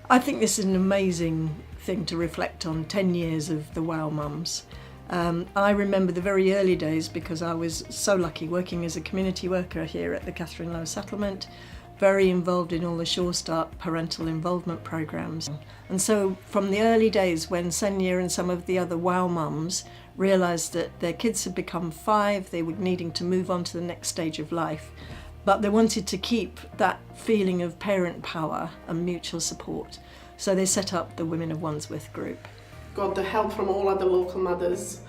I think this is an amazing thing to reflect on, 10 years of the Wow Mums. I remember the very early days because I was so lucky working as a community worker here at the Catherine Lowe settlement, very involved in all the Sure Start parental involvement programmes. And so from the early days when Senya and some of the other Wow Mums realised that their kids had become 5, they were needing to move on to the next stage of life, but they wanted to keep that feeling of parent power and mutual support. So they set up the Women of Wandsworth group. Got the help from all other local mothers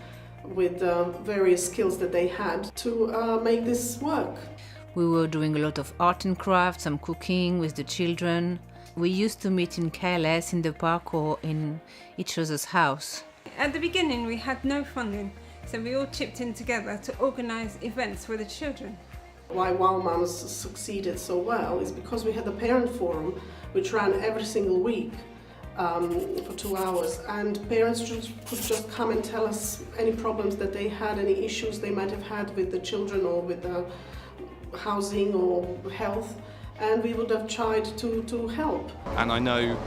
with various skills that they had to make this work. We were doing a lot of art and crafts, some cooking with the children. We used to meet in KLS, in the park or in each other's house. At the beginning we had no funding, so we all chipped in together to organise events for the children. Why Wow Mums succeeded so well is because we had the parent forum which ran every single week for 2 hours, and parents could just come and tell us any problems that they had, any issues they might have had with the children or with the housing or health, and we would have tried to help. And I know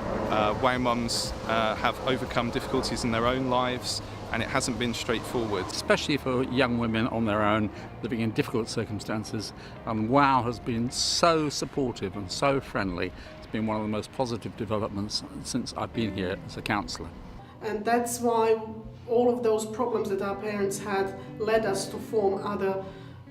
Wow Mums have overcome difficulties in their own lives, and it hasn't been straightforward. Especially for young women on their own, living in difficult circumstances. And Wow has been so supportive and so friendly. It's been one of the most positive developments since I've been here as a counsellor. And that's why all of those problems that our parents had led us to form other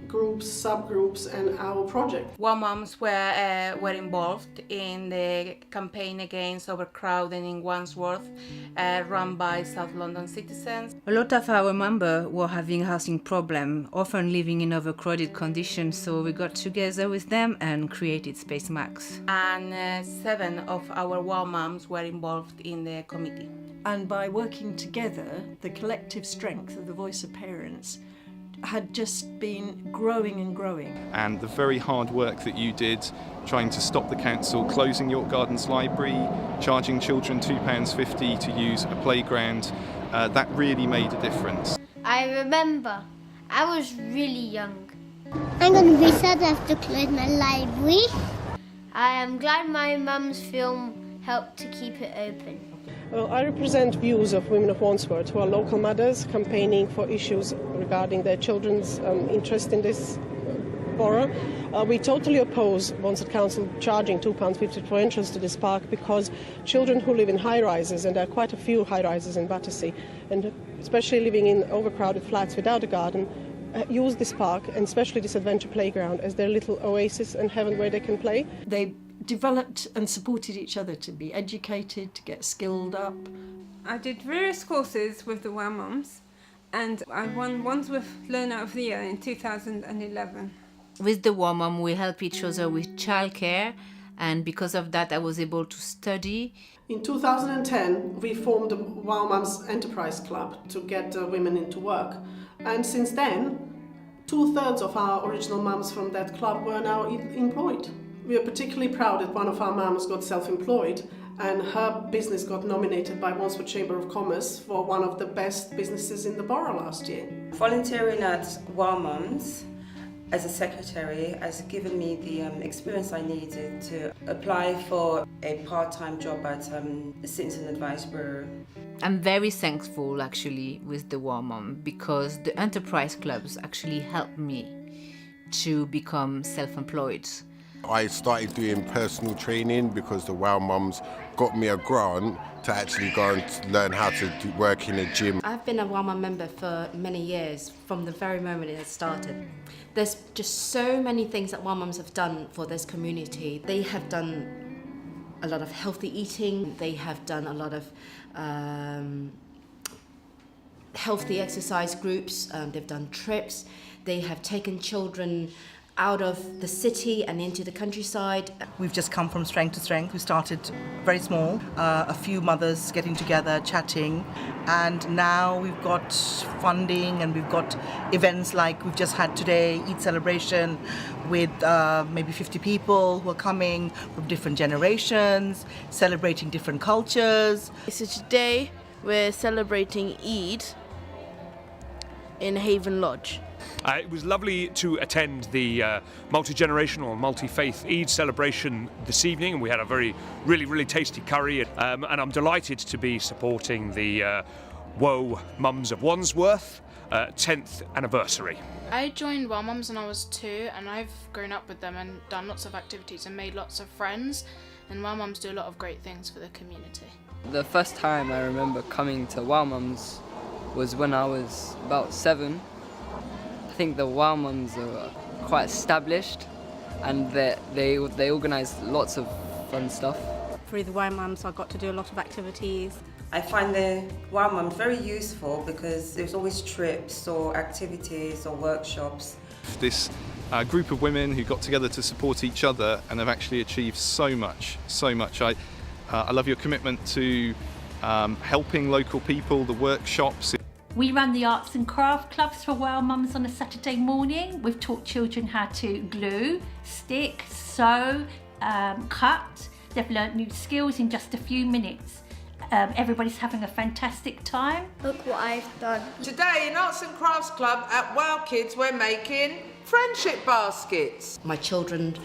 groups, subgroups, and our project. Wow Mums were involved in the campaign against overcrowding in Wandsworth, run by South London citizens. A lot of our members were having housing problems, often living in overcrowded conditions, so we got together with them and created Space Max. And 7 of our Wow Mums were involved in the committee. And by working together, the collective strength of the voice of parents had just been growing and growing. And the very hard work that you did trying to stop the council closing York Gardens Library, charging children £2.50 to use a playground, that really made a difference. I remember, I was really young. I'm going to be sad I have to close my library. I am glad my mum's film helped to keep it open. Well, I represent views of Women of Wandsworth, who are local mothers campaigning for issues regarding their children's interest in this borough. We totally oppose Wandsworth Council charging £2.50 for entrance to this park because children who live in high-rises, and there are quite a few high-rises in Battersea, and especially living in overcrowded flats without a garden, use this park, and especially this adventure playground, as their little oasis and heaven where they can play. They developed and supported each other to be educated, to get skilled up. I did various courses with the Wow Mums, and I won Wandsworth Learner of the Year in 2011. With the Wow Mum, we help each other with childcare, and because of that I was able to study. In 2010, we formed the Wow Mums Enterprise Club to get women into work. And since then, 2/3 of our original mums from that club were now employed. We are particularly proud that one of our mums got self-employed, and her business got nominated by Wandsworth Chamber of Commerce for one of the best businesses in the borough last year. Volunteering at Wow Mums as a secretary has given me the experience I needed to apply for a part-time job at the Citizen Advice Bureau. I'm very thankful actually with the Wow Mum because the enterprise clubs actually helped me to become self-employed. I started doing personal training because the Wow Mums got me a grant to actually go and learn how to work in a gym. I've been a Wow Mum member for many years, from the very moment it started. There's just so many things that Wow Mums have done for this community. They have done a lot of healthy eating, they have done a lot of healthy exercise groups, they've done trips, they have taken children out of the city and into the countryside. We've just come from strength to strength. We started very small, a few mothers getting together, chatting, and now we've got funding and we've got events like we've just had today, Eid celebration with maybe 50 people who are coming from different generations, celebrating different cultures. So today we're celebrating Eid in Haven Lodge. It was lovely to attend the multi-generational, multi-faith Eid celebration this evening, and we had a really tasty curry. And I'm delighted to be supporting the Mums of Wandsworth 10th anniversary. I joined Well Mums when I was 2, and I've grown up with them and done lots of activities and made lots of friends. And Well Mums do a lot of great things for the community. The first time I remember coming to Well Mums was when I was about 7. I think the Well Mums are quite established, and they organise lots of fun stuff. Through the Well Mums I got to do a lot of activities. I find the Wow Mums very useful because there's always trips or activities or workshops. This group of women who got together to support each other and have actually achieved so much. I love your commitment to helping local people, the workshops. We run the arts and craft clubs for Well Mums on a Saturday morning. We've taught children how to glue, stick, sew, cut. They've learnt new skills in just a few minutes. Everybody's having a fantastic time. Look what I've done. Today in Arts and Crafts Club at Well Kids we're making friendship baskets. My children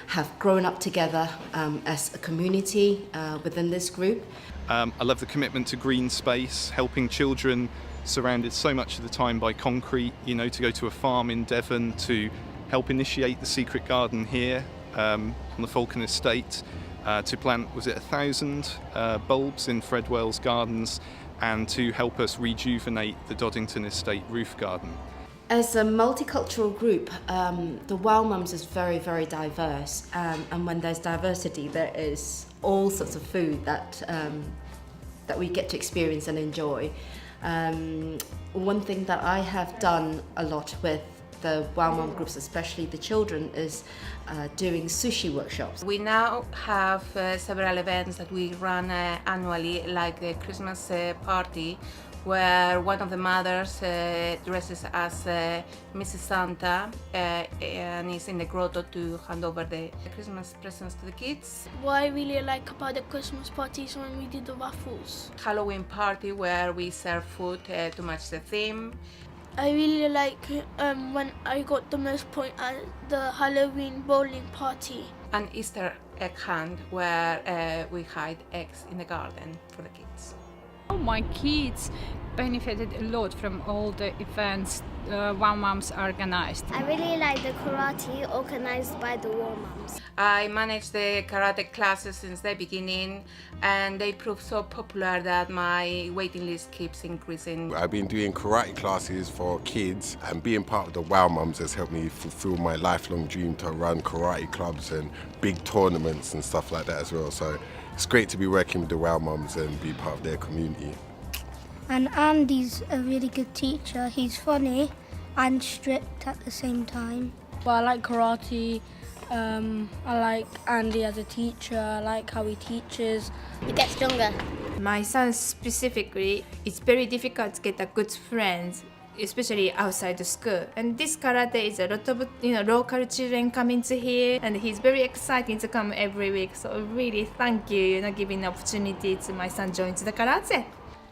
have grown up together as a community within this group. I love the commitment to green space, helping children surrounded so much of the time by concrete, to go to a farm in Devon, to help initiate the secret garden here on the Falcon Estate, to plant, 1,000 bulbs in Fredwell's gardens, and to help us rejuvenate the Doddington Estate roof garden. As a multicultural group, the Well Mums is very diverse, and when there's diversity, there is all sorts of food that we get to experience and enjoy. One thing that I have done a lot with the Well Mum groups, especially the children, is doing sushi workshops. We now have several events that we run annually, like the Christmas party, where one of the mothers dresses as Mrs. Santa and is in the grotto to hand over the Christmas presents to the kids. What I really like about the Christmas party is when we do the raffles. Halloween party where we serve food to match the theme. I really like when I got the most point at the Halloween bowling party. An Easter egg hunt where we hide eggs in the garden for the kids. My kids benefited a lot from all the events Well Mums organized. I really like the karate organized by the Well Mums. I managed the karate classes since the beginning, and they proved so popular that my waiting list keeps increasing. I've been doing karate classes for kids, and being part of the Well Mums has helped me fulfill my lifelong dream to run karate clubs and big tournaments and stuff like that as well. So it's great to be working with the Well Mums and be part of their community. And Andy's a really good teacher. He's funny and strict at the same time. Well, I like karate. I like Andy as a teacher. I like how he teaches. You get stronger. My son specifically, it's very difficult to get a good friends, especially outside the school. And this karate is a lot of local children coming to here, and he's very excited to come every week. So really thank you, giving the opportunity to my son join the karate.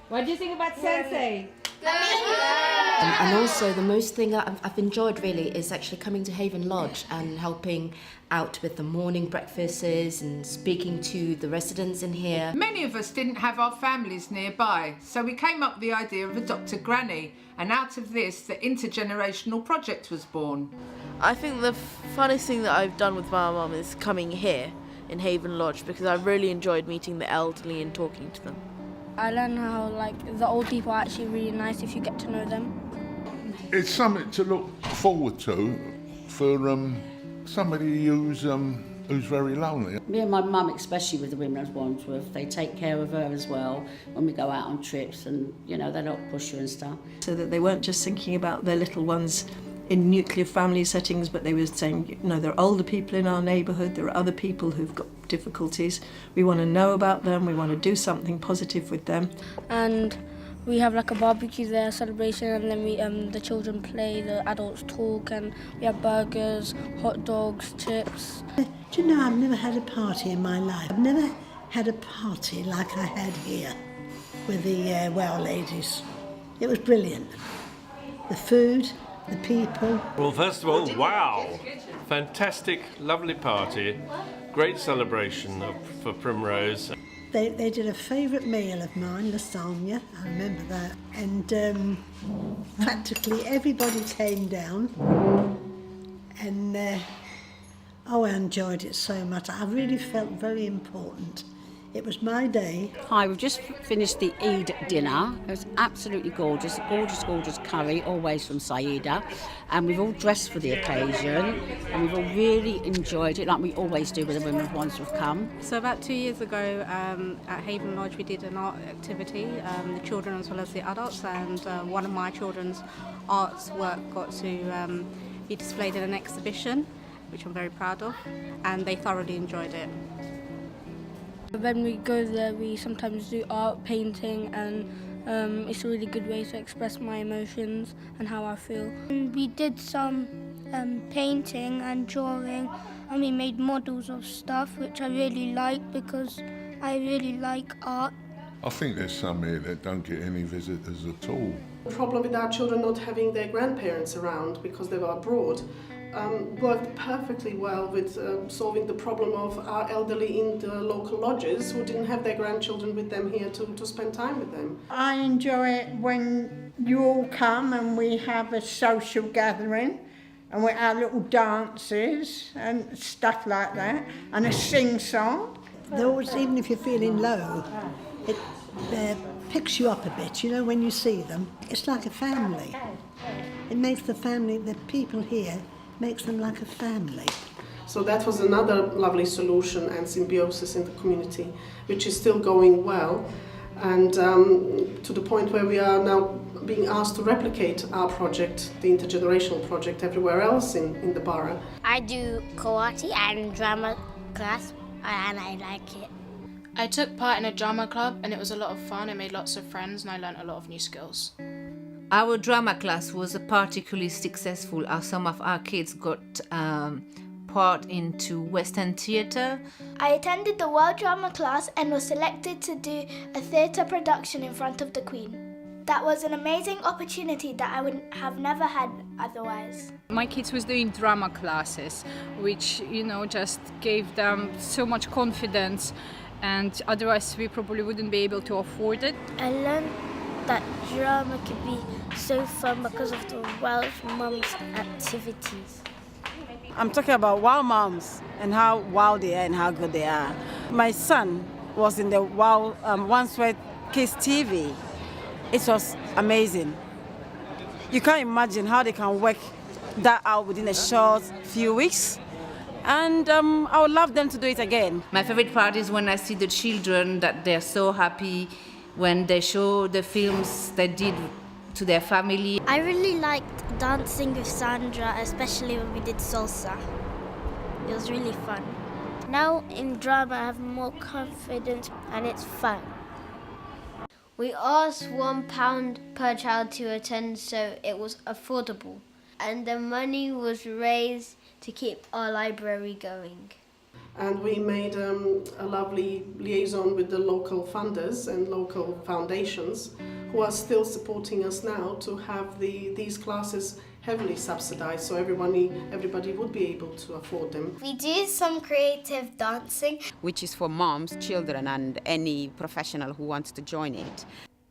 What do you think about Sensei? And also the most thing I've enjoyed really is actually coming to Haven Lodge and helping out with the morning breakfasts and speaking to the residents in here. Many of us didn't have our families nearby, so we came up with the idea of Adopt a Granny, and out of this the intergenerational project was born. I think the funnest thing that I've done with my mum is coming here in Haven Lodge, because I've really enjoyed meeting the elderly and talking to them. I learned how the old people are actually really nice if you get to know them. It's something to look forward to for somebody who's very lonely. Me and my mum, especially with the Women of Wandsworth, they take care of her as well when we go out on trips, and they don't push her and stuff. So that they weren't just thinking about their little ones in nuclear family settings, but they were saying, there are older people in our neighbourhood, there are other people who've got difficulties. We want to know about them, we want to do something positive with them. And we have a barbecue there, celebration, and then the children play, the adults talk, and we have burgers, hot dogs, chips. Do you know, I've never had a party in my life. I've never had a party like I had here with the Well ladies. It was brilliant. The food, the people. Well, first of all, wow! Fantastic, lovely party. Great celebration for Primrose. They did a favourite meal of mine, lasagna, I remember that. And practically everybody came down. And I enjoyed it so much. I really felt very important. It was my day. Hi, we've just finished the Eid dinner. It was absolutely gorgeous, gorgeous curry, always from Saida. And we've all dressed for the occasion, and we've all really enjoyed it, like we always do with the Women of Wandsworth come. So about 2 years ago at Haven Lodge we did an art activity, the children as well as the adults, and one of my children's arts work got to be displayed in an exhibition, which I'm very proud of, and they thoroughly enjoyed it. When we go there, we sometimes do art, painting, and it's a really good way to express my emotions and how I feel. We did some painting and drawing, and we made models of stuff, which I really like because I really like art. I think there's some here that don't get any visitors at all. The problem with our children not having their grandparents around because they were abroad worked perfectly well with solving the problem of our elderly in the local lodges who didn't have their grandchildren with them here to spend time with them. I enjoy it when you all come and we have a social gathering and we have little dances and stuff like that and a sing-song. Even if you're feeling low, it picks you up a bit, you know, when you see them. It's like a family. It makes the people here, makes them like a family. So that was another lovely solution and symbiosis in the community, which is still going well, and to the point where we are now being asked to replicate our project, the intergenerational project, everywhere else in the borough. I do karate and drama class, and I like it. I took part in a drama club and it was a lot of fun. I made lots of friends and I learnt a lot of new skills. Our drama class was particularly successful as some of our kids got part into Western theatre. I attended the World Drama class and was selected to do a theatre production in front of the Queen. That was an amazing opportunity that I would have never had otherwise. My kids was doing drama classes, which, you know, just gave them so much confidence, and otherwise we probably wouldn't be able to afford it. I learned that drama could be so fun because of the Welsh Mums activities. I'm talking about Wow Mums and how wow they are and how good they are. My son was in the Wow Wandsworth Kids TV. It was amazing. You can't imagine how they can work that out within a short few weeks. And I would love them to do it again. My favorite part is when I see the children that they're so happy when they show the films they did to their family. I really liked dancing with Sandra, especially when we did salsa. It was really fun. Now in drama I have more confidence and it's fun. We asked £1 per child to attend so it was affordable, and the money was raised to keep our library going. And we made a lovely liaison with the local funders and local foundations who are still supporting us now to have these classes heavily subsidized so everybody would be able to afford them. We do some creative dancing, which is for moms, children and any professional who wants to join it.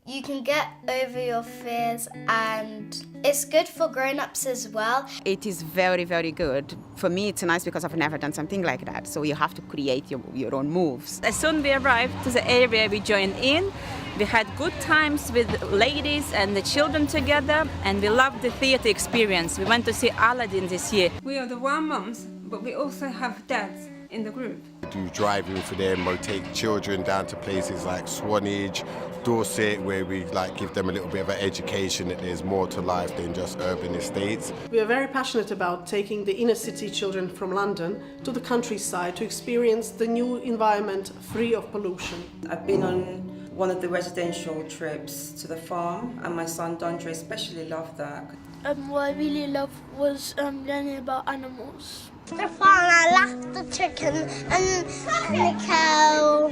You can get over your fears and it's good for grown-ups as well. It is very, very good. For me, it's nice because I've never done something like that. So you have to create your own moves. As soon as we arrived to the area, we joined in. We had good times with ladies and the children together, and we loved the theatre experience. We went to see Aladdin this year. We are the Wow Mums, but we also have dads in the group. We do driving for them, or take children down to places like Swanage, Dorset, where we give them a little bit of an education that there's more to life than just urban estates. We are very passionate about taking the inner city children from London to the countryside to experience the new environment free of pollution. I've been on one of the residential trips to the farm, and my son Dondre especially loved that. What I really loved was learning about animals. The farm, I loved the chicken and the cow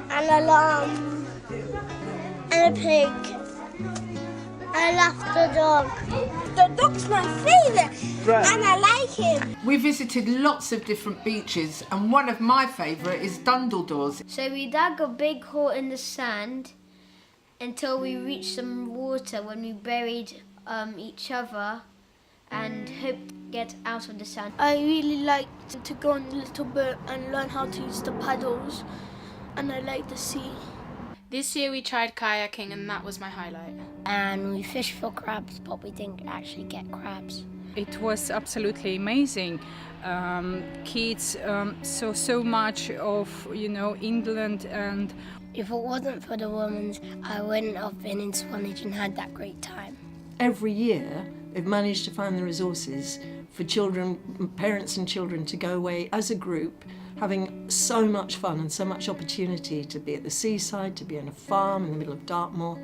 and a lamb and a pig I love the dog. The dog's my favourite, and I like him. We visited lots of different beaches, and one of my favourite is Dundledores. So we dug a big hole in the sand until we reached some water, when we buried each other and hoped to get out of the sand. I really liked to go on a little boat and learn how to use the paddles, and I like the sea. This year we tried kayaking, and that was my highlight. And we fished for crabs, but we didn't actually get crabs. It was absolutely amazing. Kids saw so much of, England, and if it wasn't for the women, I wouldn't have been in Swanage and had that great time. Every year, they've managed to find the resources for children, parents and children to go away as a group, having so much fun and so much opportunity to be at the seaside, to be on a farm in the middle of Dartmoor,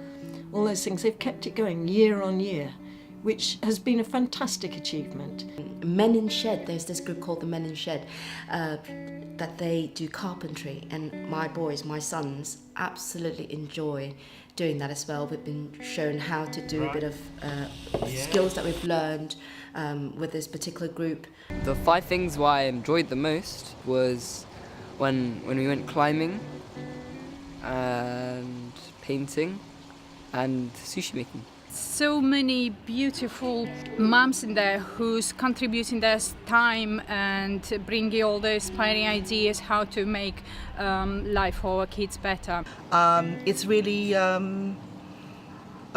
all those things. They've kept it going year on year, which has been a fantastic achievement. Men in Shed, there's this group called the Men in Shed, that they do carpentry, and my boys, my sons, absolutely enjoy doing that as well. We've been shown how to do a bit of skills that we've learned with this particular group. The 5 things why I enjoyed the most was when we went climbing and painting and sushi making. So many beautiful mums in there who's contributing their time and bringing all the inspiring ideas how to make life for our kids better. It's really a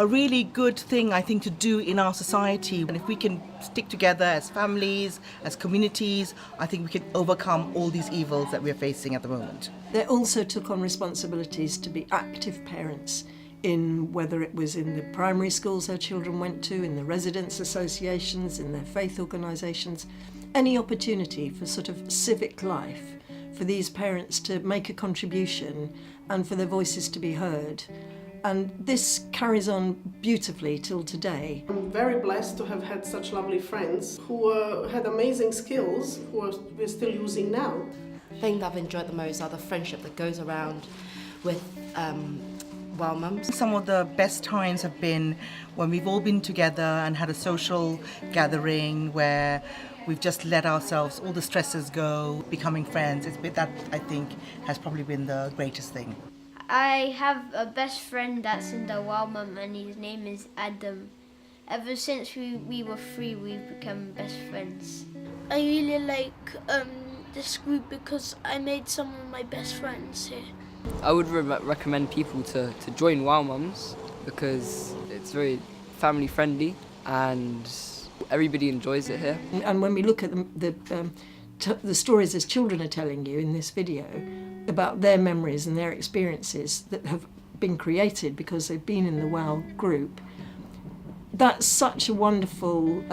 really good thing, I think, to do in our society. And if we can stick together as families, as communities, I think we can overcome all these evils that we're facing at the moment. They also took on responsibilities to be active parents, in whether it was in the primary schools their children went to, in the residents' associations, in their faith organisations, any opportunity for sort of civic life, for these parents to make a contribution and for their voices to be heard. And this carries on beautifully till today. I'm very blessed to have had such lovely friends who had amazing skills, who we're still using now. The thing that I've enjoyed the most are the friendship that goes around with Wow Mums. Some of the best times have been when we've all been together and had a social gathering where we've just let ourselves, all the stresses go, becoming friends. That, I think, has probably been the greatest thing. I have a best friend that's in the Wow Mum, and his name is Adam. Ever since we were 3, we've become best friends. I really like this group because I made some of my best friends here. I would recommend people to join Wow Mums because it's very family friendly and everybody enjoys it here. And when we look at the stories as children are telling you in this video about their memories and their experiences that have been created because they've been in the WOW group, that's such a wonderful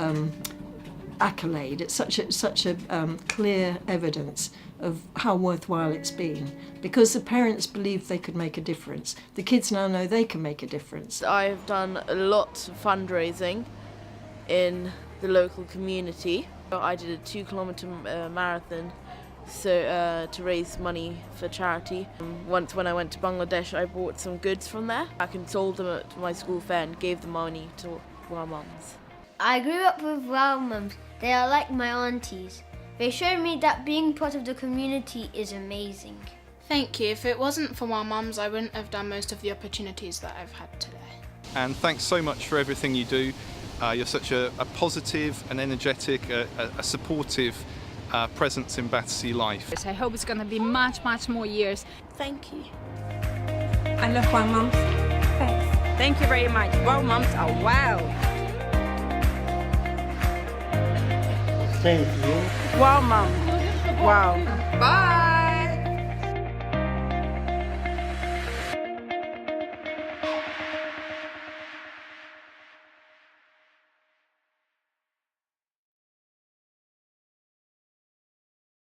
accolade. It's such a clear evidence of how worthwhile it's been, because the parents believed they could make a difference. The kids now know they can make a difference. I've done a lot of fundraising in the local community. I did a 2-kilometre marathon to raise money for charity. Once when I went to Bangladesh, I bought some goods from there. I sold them at my school fair and gave the money to Wow Mums. I grew up with Wow Mums. They are like my aunties. They showed me that being part of the community is amazing. Thank you. If it wasn't for Wow Mums, I wouldn't have done most of the opportunities that I've had today. And thanks so much for everything you do. You're such a positive, an energetic, a supportive presence in Battersea life. I hope it's going to be much more years. Thank you. I love Wow Mums. Thanks. Thank you very much. Wow Mums are wow. Thank you. Wow, Mum. Wow. Bye.